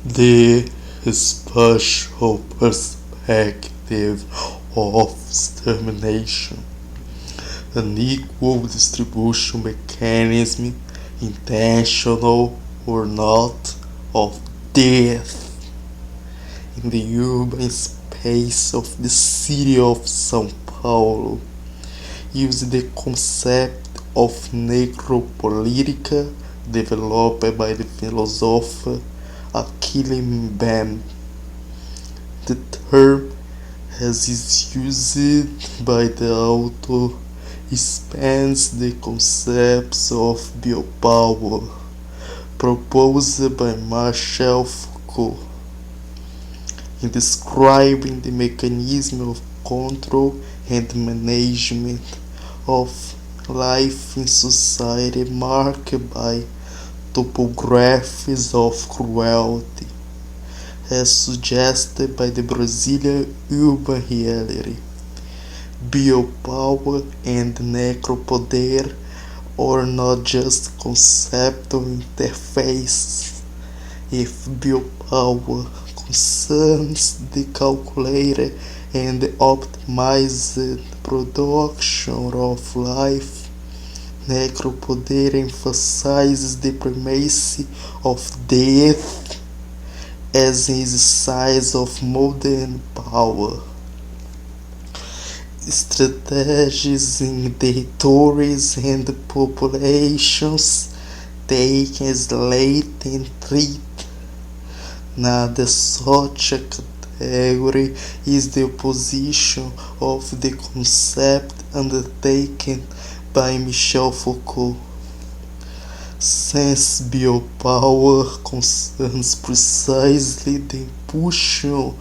The spatial perspective of extermination, an equal distribution mechanism, intentional or not, of death in the urban space of the city of São Paulo, uses the concept of necropolítica developed by the philosopher Achille Mbembe. The term, as is used by the author, spans the concepts of biopower proposed by Marshall Foucault in describing the mechanism of control and management of life in society marked by topographies of cruelty, as suggested by the Brazilian urban reality. Biopower and necropoder are not just conceptual interfaces. If biopower concerns the calculated and optimized production of life, necropoder emphasizes the primacy of death as an exercise of modern power. Strategies in territories and populations taken as latent threat. Nada such a category is the opposition of the concept undertaken by Michel Foucault. Since biopower concerns precisely the impulsion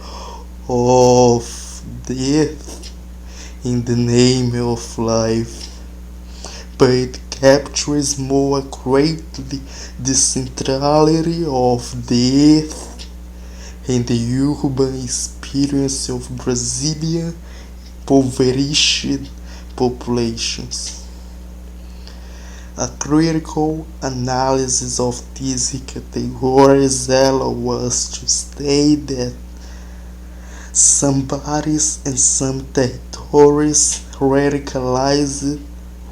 of death in the name of life, but it captures more accurately the centrality of death in the urban experience of Brazilian impoverished populations. A critical analysis of these categories allows us to state that some bodies and some territories radicalized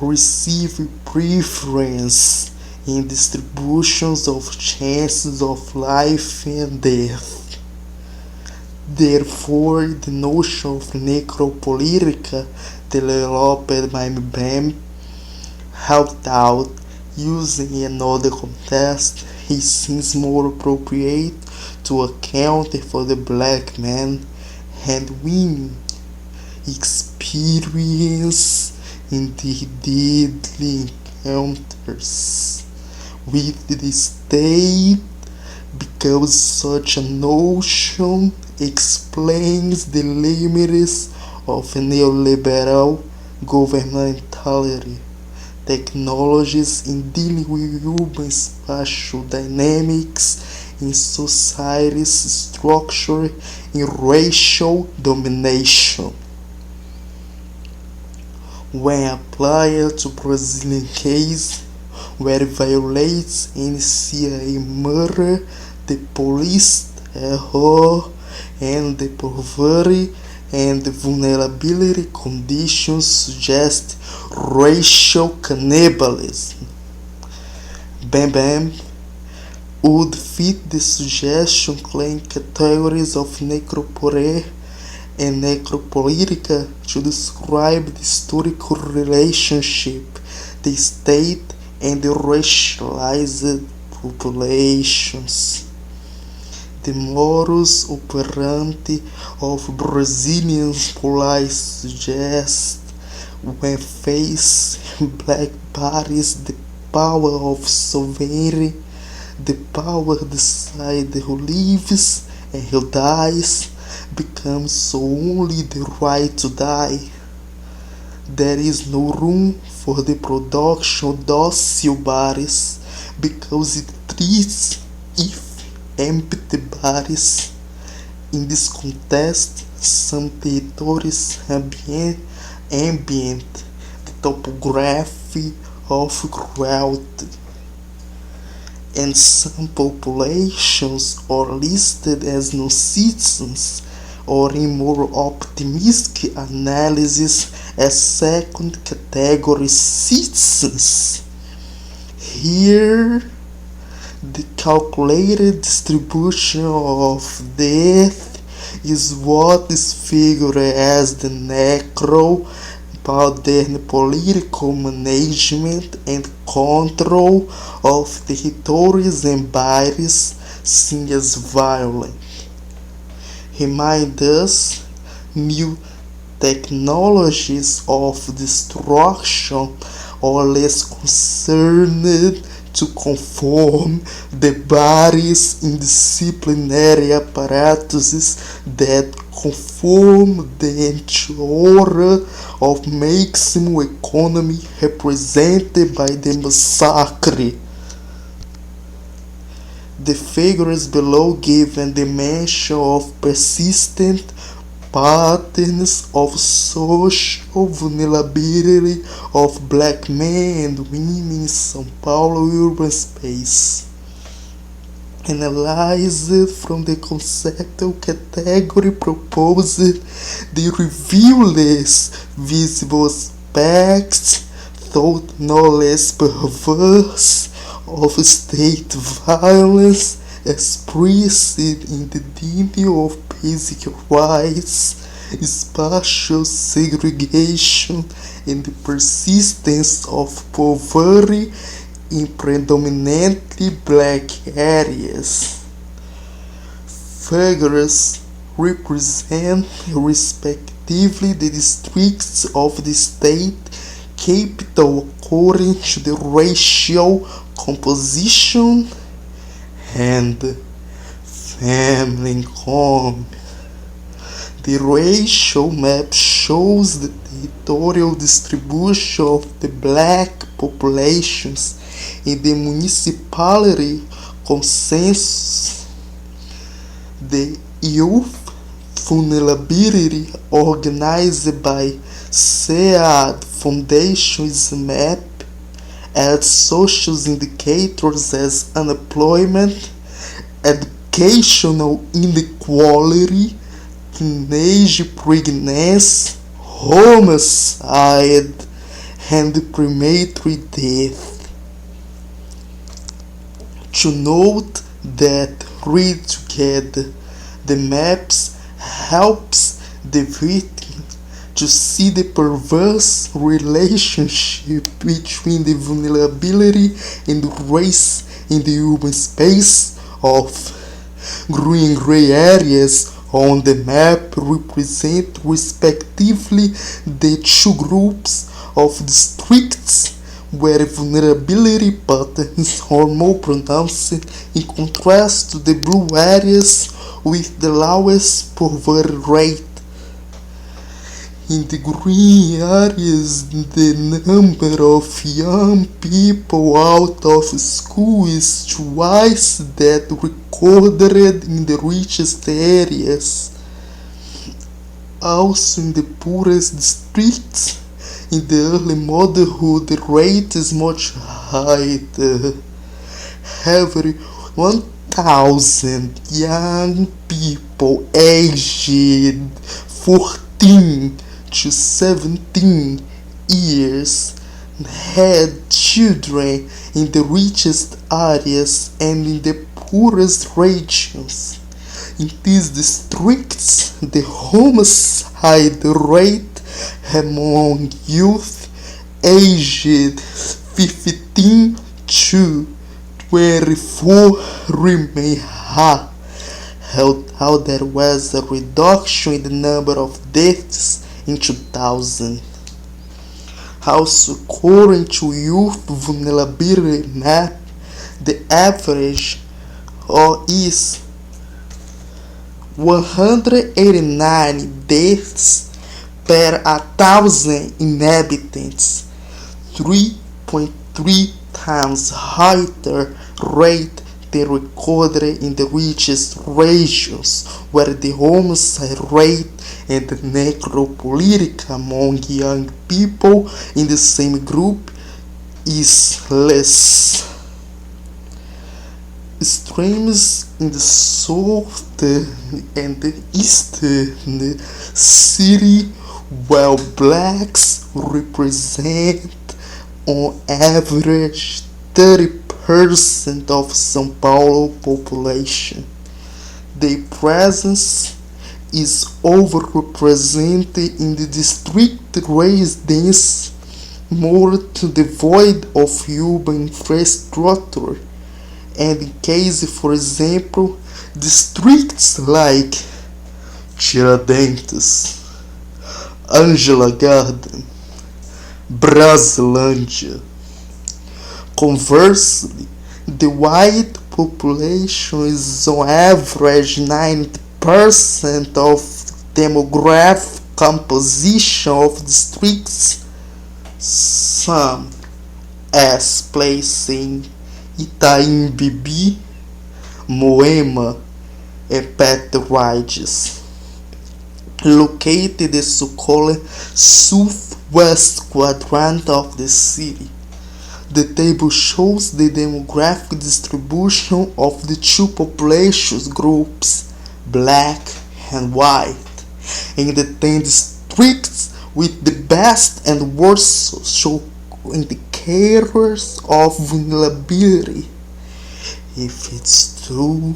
receive preference in distributions of chances of life and death. Therefore, the notion of necropolítica developed by Mbembe, although used in another context, it seems more appropriate to account for the black men and women experience in the deadly encounters with the state, because such a notion explains the limits of neoliberal governmentality technologies in dealing with urban spatial dynamics in societies structured in racial domination. When applied to Brazilian case, where it violates NCA murder, the police error and the poverty and vulnerability conditions suggest racial cannibalism. Mbembe would fit the suggestion claim categories of necropore and necropolítica to describe the historical relationship, the state and the racialized populations. The modus operandi of Brazilian police suggests, when faced black bodies, the power of sovereignty, the power to decide who lives and who dies, becomes so only the right to die. There is no room for the production of docile bodies, because it treats if empty bodies. In this context, some territories ambient the topography of cruelty. and some populations are listed as non-citizens, or in more optimistic analysis as second category citizens. Here, the calculated distribution of death is what is figured as the modern political management and control of territories and bodies seen as violent. Remind us, new technologies of destruction are less concerned to conform the bodies in disciplinary apparatuses that conform them to order of maximum economy represented by the massacre. The figures below give a dimension of persistent patterns of social vulnerability of black men and women in São Paulo urban space. Analyzed from the conceptual category proposed, they reveal less visible aspects, thought no less perverse, of state violence expressed in the dignity of basic rights, spatial segregation, and the persistence of poverty in predominantly black areas. Figures represent respectively the districts of the state capital according to the racial composition and family income. The racial map shows the territorial distribution of the black populations in the municipality consensus. The youth vulnerability organized by SEAD Foundation is mapped as social indicators as unemployment, educational inequality, teenage pregnancy, homicide, and premature death. To note that read together, the maps helps the victim to see the perverse relationship between the vulnerability and race in the urban space of green and gray areas on the map represent respectively the two groups of districts where vulnerability patterns are more pronounced in contrast to the blue areas with the lowest poverty rate. In the green areas, the number of young people out of school is twice that recorded in the richest areas. Also in the poorest districts, in the early motherhood, the rate is much higher. Every 1,000 young people aged 14 to 17 years had children in the richest areas and in the poorest regions. In these districts, the homicide rate among youth aged 15 to 24 remained high, although there was a reduction in the number of deaths in 2000. Also, according to youth vulnerability map, the average is 189 deaths per 1,000 inhabitants, 3.3 times higher rate than recorded in the richest regions, where the homicide rate and the necropolitic among young people in the same group is less. extremes in the southern and the eastern city, while blacks represent on average 30% of São Paulo population. Their presence is overrepresented in the district race dense, more devoid of urban infrastructure, and in case, for example, districts like Tiradentes, Angela Garden, Brasilândia. Conversely, the white population is on average 90% of demographic composition of districts, some as places in Itaim Bibi, Moema, and Petrópolis, located in the so-called southwest quadrant of the city. The table shows the demographic distribution of the two population groups, black and white, in the 10 districts with the best and worst social indicators of vulnerability. If it's true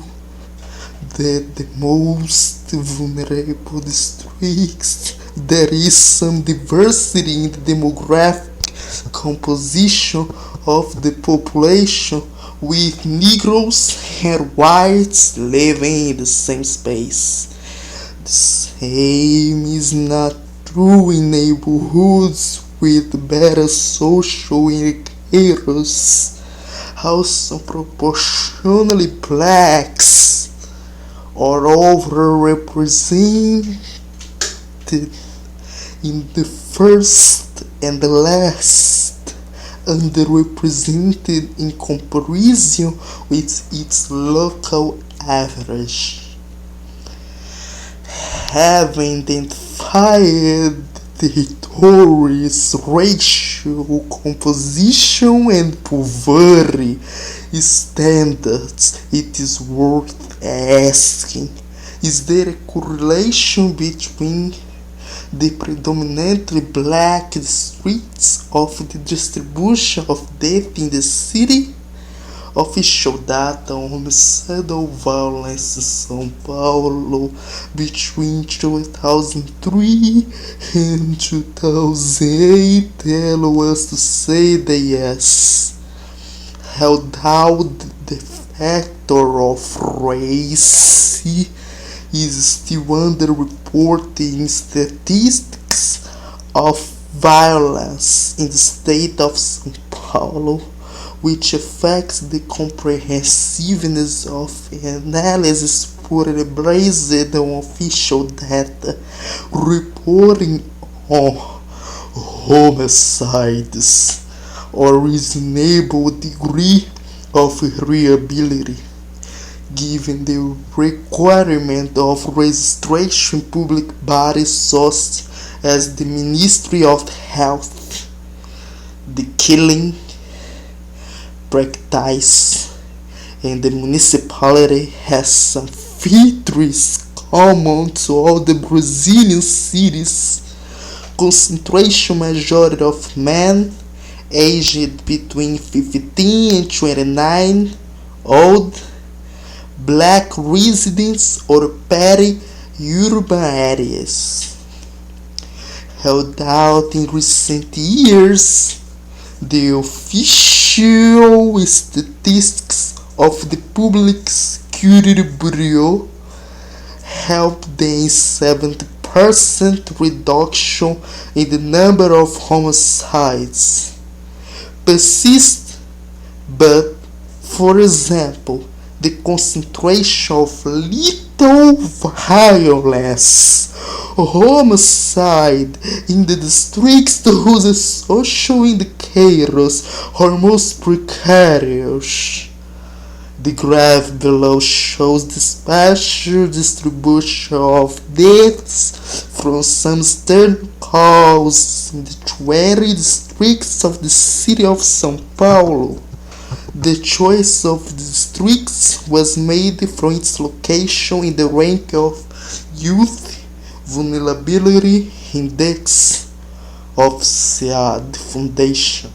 that the most vulnerable districts, there is some diversity in the demographic composition of the population, with Negroes and whites living in the same space. The same is not true in neighborhoods with better social indicators. Also, proportionally blacks are overrepresented in the first and the last, underrepresented in comparison with its local average. Having identified the territory's racial composition and poverty standards, it is worth asking, is there a correlation between the predominantly black districts of the distribution of death in the city? Official data on homicidal violence in São Paulo between 2003 and 2008 tell us to say that yes, held out the factor of race is still underreported in statistics of violence in the state of São Paulo, which affects the comprehensiveness of analysis purely based on official data reporting on homicides or reasonable degree of reliability, given the requirement of registration in public bodies such as the Ministry of Health. The killing practice in the municipality has some features common to all the Brazilian cities. Concentration majority of men aged between 15 and 29 old, black residents or peri-urban areas. Held out in recent years, the official statistics of the Public Security Bureau helped the 70% reduction in the number of homicides persist, but, for example, the concentration of lethal violence, homicide in the districts whose social indicators are most precarious. The graph below shows the spatial distribution of deaths from some stern causes in the 20 districts of the city of São Paulo. The choice of the district was made from its location in the rank of Youth Vulnerability Index of SEAD Foundation.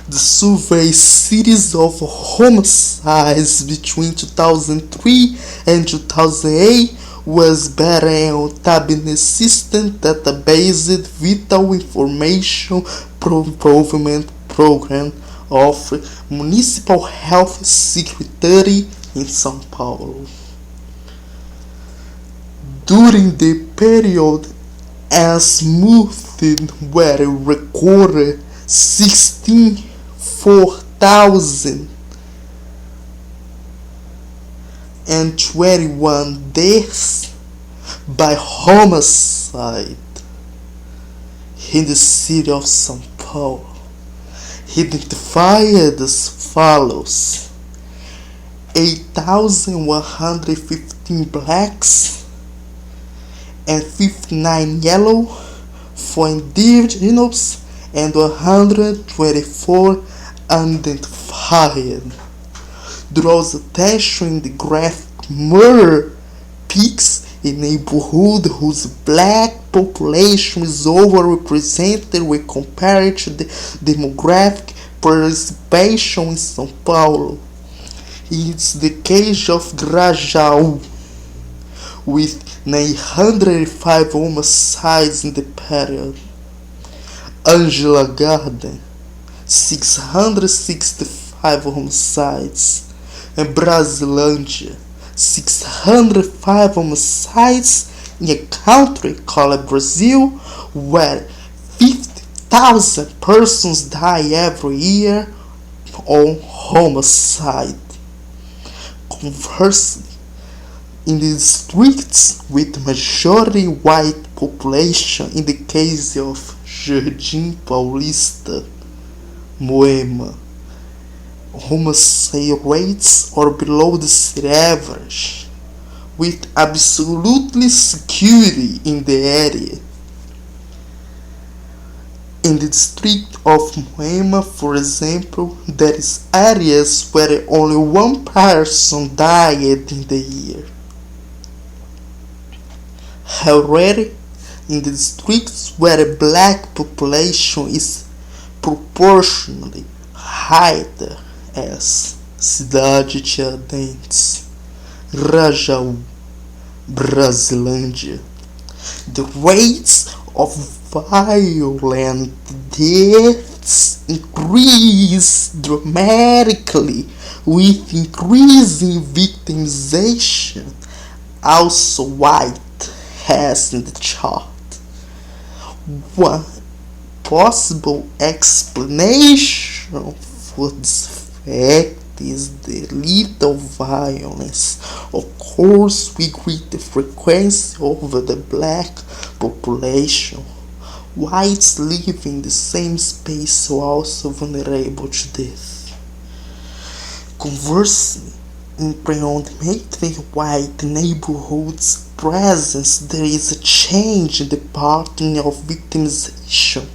The survey series of homicides between 2003 and 2008 was better on cabinet system database vital information improvement program of Municipal Health Secretary in São Paulo. During the period, as moved were recorded 4,021 deaths by homicide in the city of São Paulo, identified as follows: 8,115 blacks and 59 yellow for indigenous and 124 unidentified. Draws attention in the graphic murder peaks in neighborhoods whose black population is overrepresented when compared to the demographic participation in São Paulo. It's the case of Grajaú, with 905 homicides in the period. Angela Garden, 665 homicides, and Brasilândia, 605 homicides in a country called Brazil, where 50,000 persons die every year on homicide. Conversely, in the districts with majority white population, in the case of Jardim Paulista, Moema, homicide rates are below the city average, with absolutely security in the area. In the district of Moema, for example, there is areas where only one person died in the year. However, in the districts where the black population is proportionally higher, as Cidade Tiradentes, Grajaú, Brasilândia, the rates of violent deaths increase dramatically, with increasing victimization, also white, has in the chart. One possible explanation for this fact is the lethal violence occurs with greater frequency over the black population. Whites living in the same space are also vulnerable to death. Conversely, in predominantly white neighborhoods presence, there is a change in the pattern of victimization,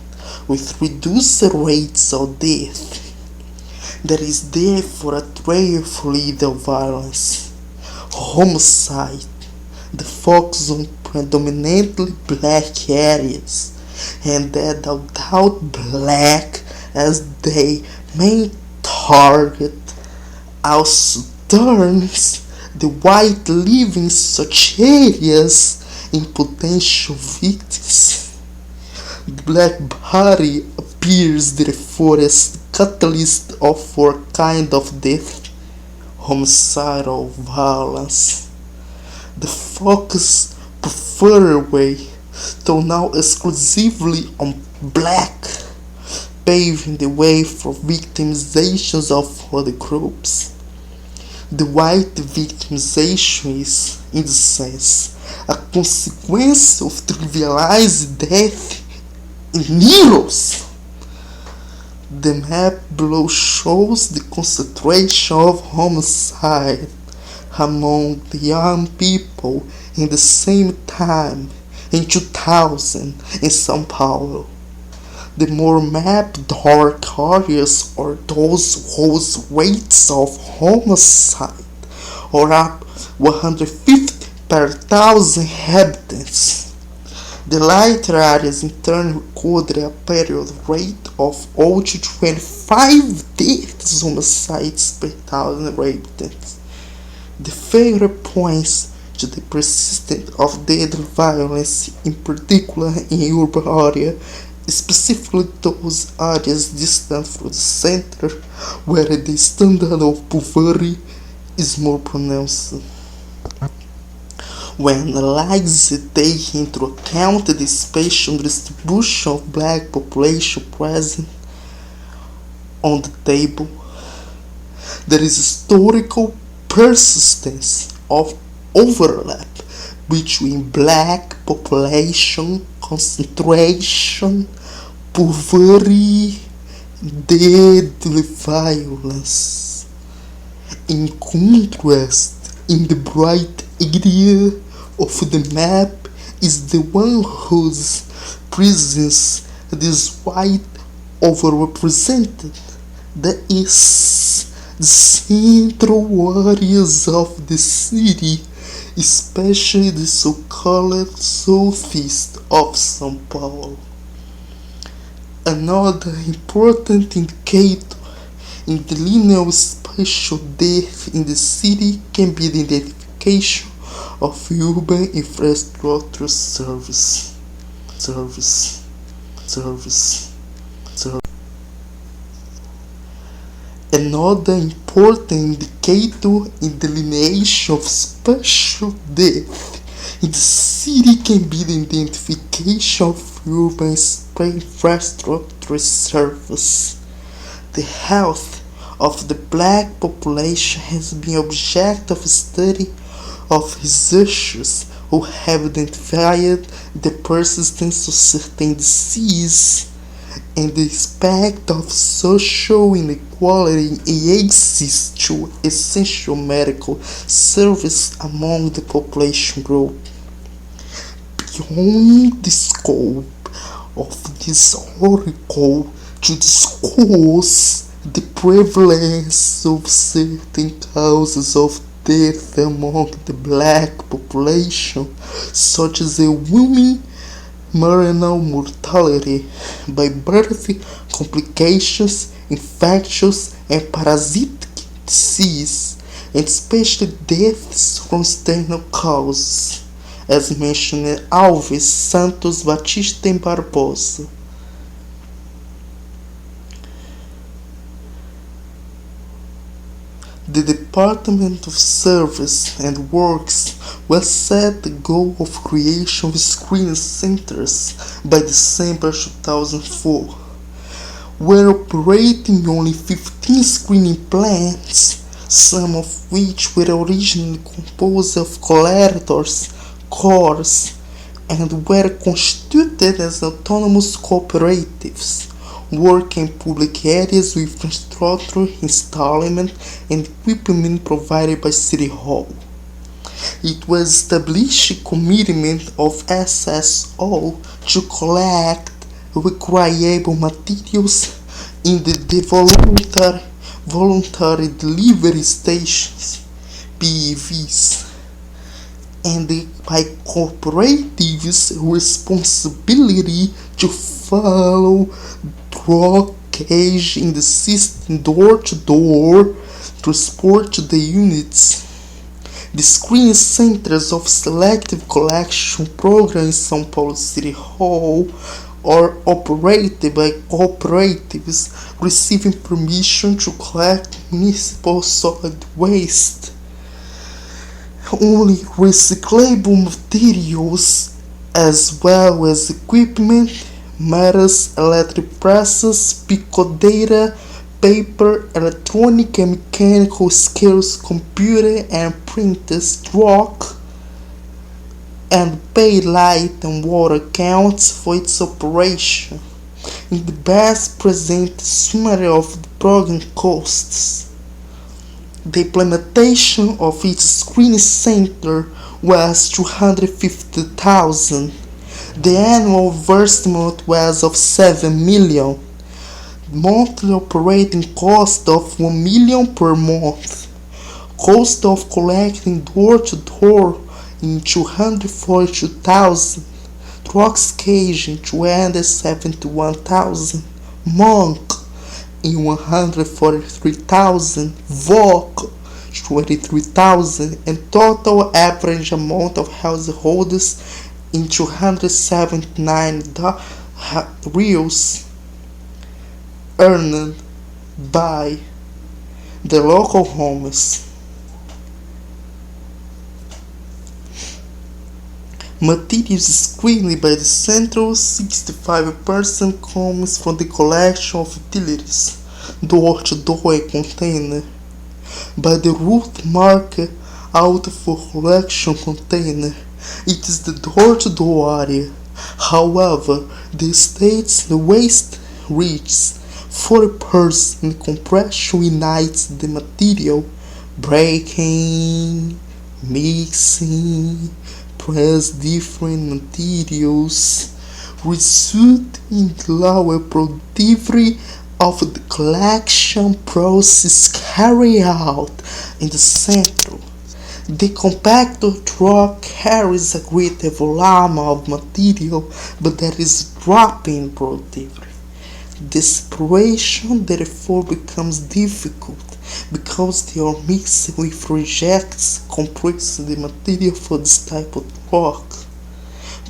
with reduced rates of death. There is therefore a trail for lethal violence, homicide, the focus on predominantly black areas, and that without black as their main target also turns the white living in such areas in potential victims. The black body appears therefore as the catalyst for a kind of death, homicidal violence. The focus preferred way to now exclusively on black, paving the way for victimizations of other groups. The white victimization is, in this sense, a consequence of trivialized death in heroes. The map below shows the concentration of homicide among the young people in the same time in 2000 in São Paulo. The more mapped dark areas are those whose rates of homicide are up 150 per thousand inhabitants. The lighter areas in turn recorded a period rate of up to 25 deaths homicides per thousand inhabitants. The figure points to the persistence of deadly violence, in particular in urban areas, specifically those areas distant from the center, where the standard of poverty is more pronounced. When analyzed, take into account the spatial distribution of black population present on the table, there is historical persistence of overlap between black population concentration, poverty, deadly violence. In contrast, in the bright area of the map is the one whose presence is white overrepresented. That is, the central areas of the city, especially the so-called southeast of São Paulo. Another important indicator in the linear spatial depth in the city can be the identification of urban infrastructure service. Another important indicator in the delineation of spatial depth in the city can be the identification of urban infrastructure service. The health of the black population has been object of study of researchers who have identified the persistence of certain diseases and the aspect of social inequality and access to essential medical service among the population group. Beyond the scope of this article to discuss the prevalence of certain causes of death among the black population, such as a women maternal mortality by birth complications, infectious and parasitic disease, and especially deaths from external causes, as mentioned in Alves, Santos, Batista and Barbosa. The Department of Service and Works will set the goal of creation of screening centers by December 2004. We're operating only 15 screening plants, some of which were originally composed of collaborators, cores, and were constituted as autonomous cooperatives, working in public areas with infrastructure, installment, and equipment provided by City Hall. It was established a commitment of SSO to collect requiable materials in the voluntary delivery stations, PEVs, and by cooperatives' responsibility to follow truckage in the system door-to-door transport to the units. The screening centers of selective collection program in São Paulo City Hall are operated by cooperatives receiving permission to collect municipal solid waste. Only recyclable materials as well as equipment, metals, electric presses, pico data, paper, electronic and mechanical skills, computer and printers, truck, and pay light and water accounts for its operation. In the best present summary of the program costs, the implementation of its screening center was $250,000. The annual investment was of 7 million, monthly operating cost of 1 million per month, cost of collecting door to door in 242,000, trucks cage in 271,000, monk in 143,000, VOC 23,000, and total average amount of households in 279 reals earned by the local homes. Materials screened by the central 65% comes from the collection of utilities, door-to-door container, by the route marked out for collection container. It is the door-to-door area. However, the state's waste reaches 40% compression unites the material, breaking, mixing, press different materials, resulting in lower productivity of the collection process carried out in the central. The compactor truck carries a greater volume of material, but there is a drop in productivity. The separation therefore becomes difficult because they are mixed with rejects compressing the material for this type of truck.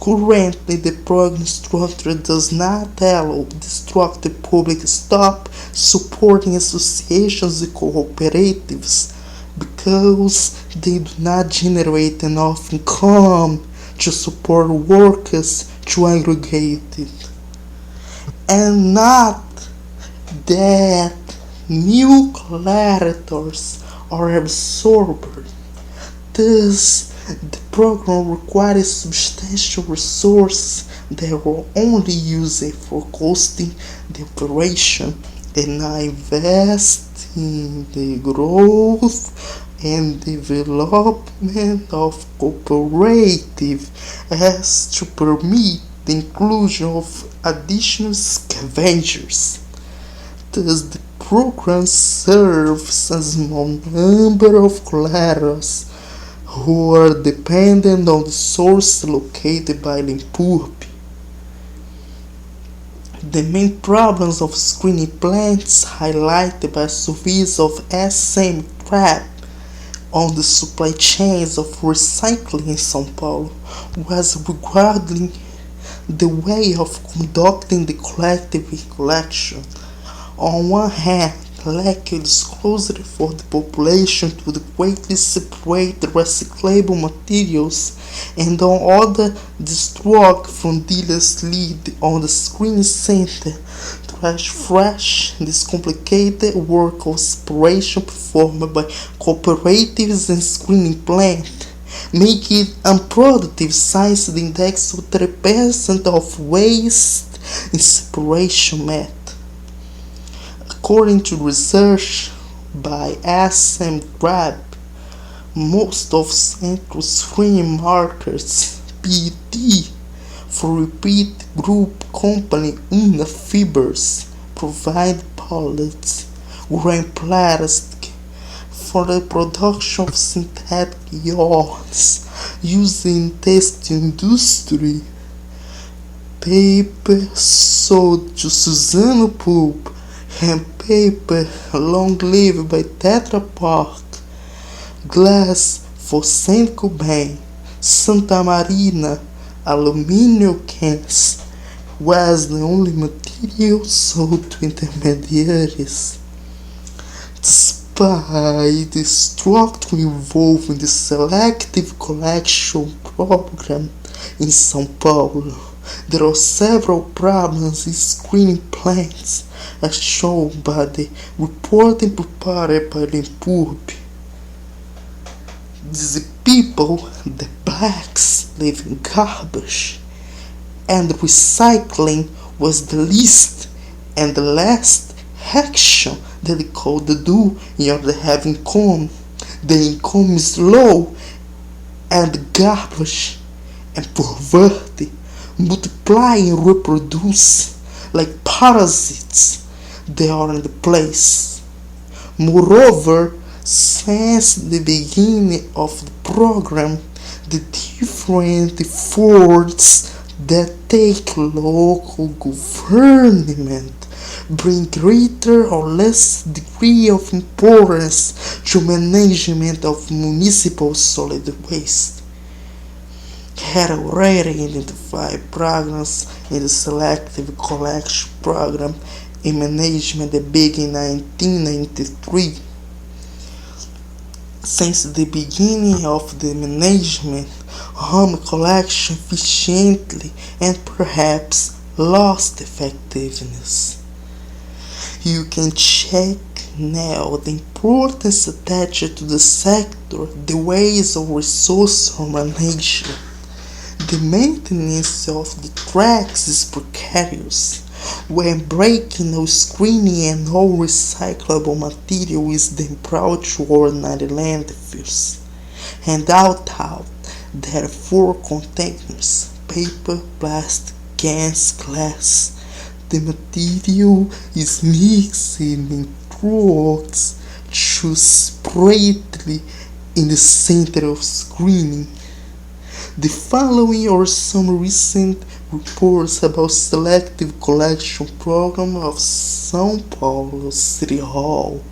Currently, the program structure does not allow the public stop supporting associations and cooperatives because they do not generate enough income to support workers to aggregate it. And not that new collaterals are absorbed. Thus, the program requires substantial resources that are only used for costing the operation and not invest in the growth and development of cooperative as to permit the inclusion of additional scavengers. Thus, the program serves a small number of collaterals who are dependent on the source located by Limpurb. The main problems of screening plants highlighted by surveys of SM trap on the supply chains of recycling in São Paulo was regarding the way of conducting the collective collection. On one hand, lack of disclosure for the population to adequately separate the recyclable materials, and on other, distrust from dealers lead on the screening center to fresh this complicated work of separation performed by cooperatives and screening plant, make it unproductive since the index of 3% of waste in separation method. According to research by SM Grab, most of central screening markers PET for repeat group company Una Fibers provide pallets, grain plastic for the production of synthetic yarns used in textile industry, paper sold to Suzano Pulp, and paper long-lived by Tetra Pak, glass for Saint Cobain, Santa Marina, aluminum cans was the only material sold to intermediaries. Despite the structure involved in the selective collection program in São Paulo, there are several problems in screening plants as shown by the reporting prepared by Limpurb. These people, the blacks, live in garbage, and recycling was the least and the last action that they could do in order to have income. The income is low, and garbage and poverty multiply and reproduce like parasites. They are in the place. Moreover, since the beginning of the program, the different efforts that take local government bring greater or less degree of importance to management of municipal solid waste. Had already identified programs in the selective collection program in management that began in 1993. Since the beginning of the management, home collection efficiently and perhaps lost effectiveness. You can check now the importance attached to the sector, the ways of resource management. The maintenance of the tracks is precarious. When breaking or screening and all recyclable material is then brought to ordinary landfills. And out, there are 4 containers: paper, plastic, cans, glass. The material is mixed in trucks to separately in the center of screening. The following are some recent reports about selective collection program of São Paulo City Hall,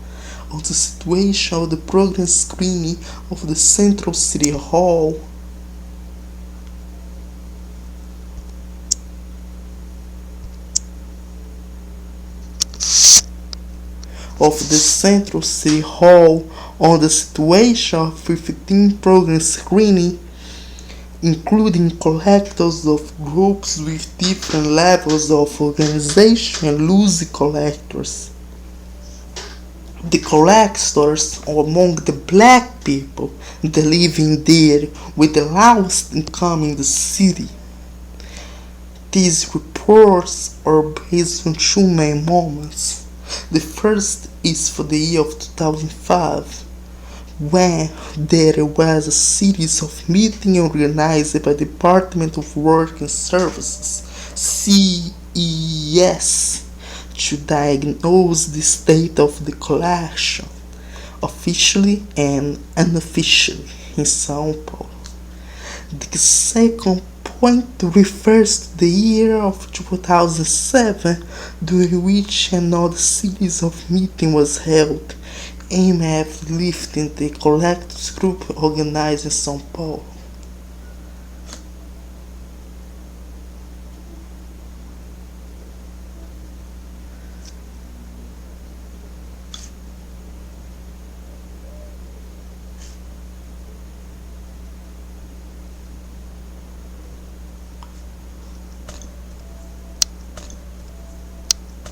on the situation of the program screening of the Central City Hall. Of the Central City Hall on the situation of 15 program screening, including collectors of groups with different levels of organization and loose collectors. The collectors are among the black people that live in there with the lowest income in the city. These reports are based on 2 main moments. The first is for the year of 2005, when there was a series of meetings organized by the Department of Work and Services, CES, to diagnose the state of the collection, officially and unofficially, in São Paulo. The second point refers to the year of 2007, during which another series of meetings was held, aimed at lifting the collectors group organized in São Paulo.